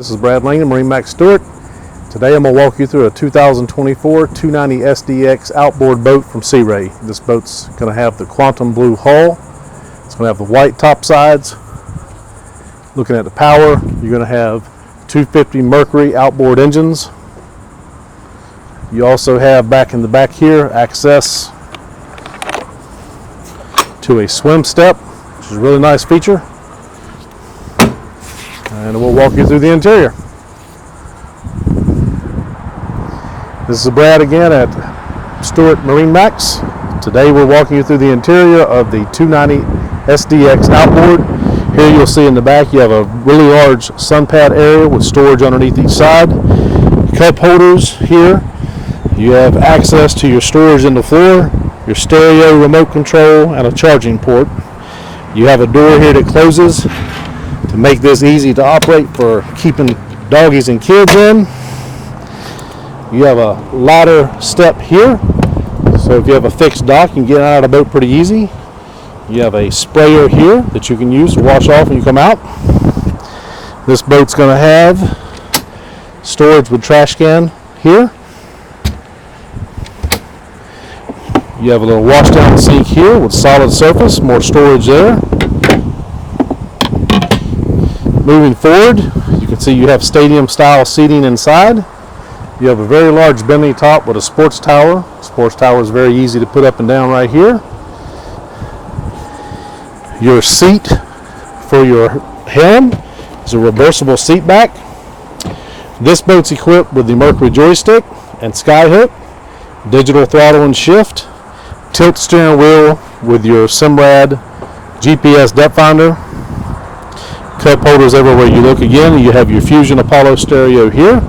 This is Brad Langdon, MarineMax Stuart. Today I'm going to walk you through a 2024 290 SDX outboard boat from Sea Ray. This boat's going to have the quantum blue hull. It's going to have the white top sides. Looking at the power, you're going to have 250 Mercury outboard engines. You also have back in the back here access to a swim step, which is a really nice feature. And we'll walk you through the interior. This is Brad again at Stuart MarineMax. Today we're walking you through the interior of the 290 SDX outboard. Here you'll see in the back you have a really large sun pad area with storage underneath each side. Cup holders here. You have access to your storage in the floor, your stereo remote control, and a charging port. You have a door here that closes to make this easy to operate for keeping doggies and kids in. You have a ladder step here, so if you have a fixed dock you can get out of the boat pretty easy. You have a sprayer here that you can use to wash off when you come out. This boat's going to have storage with trash can here. You have a little wash down sink here with solid surface, more storage there. Moving forward, you can see you have stadium style seating inside. You have a very large bending top with a sports tower. Sports tower is very easy to put up and down right here. Your seat for your helm is a reversible seat back. This boat's equipped with the Mercury joystick and skyhook, digital throttle and shift, tilt steering wheel with your Simrad GPS depth finder. Cup holders everywhere you look again. You have your Fusion Apollo stereo here.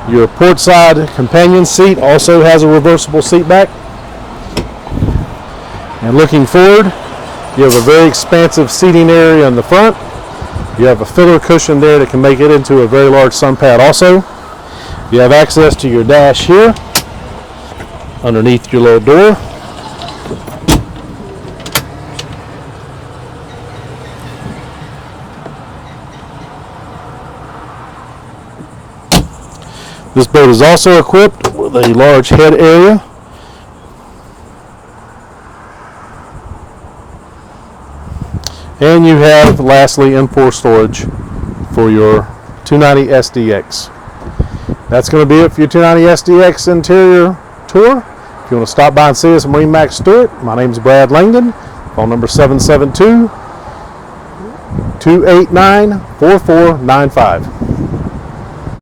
Your port side companion seat also has a reversible seat back. And looking forward, you have a very expansive seating area in the front. You have a filler cushion there that can make it into a very large sun pad also. You have access to your dash here underneath your little door. This boat is also equipped with a large head area. And you have, lastly, M4 storage for your 290 SDX. That's going to be it for your 290 SDX interior tour. If you want to stop by and see us at MarineMax Stuart, my name is Brad Langdon. Phone number 772-289-4495.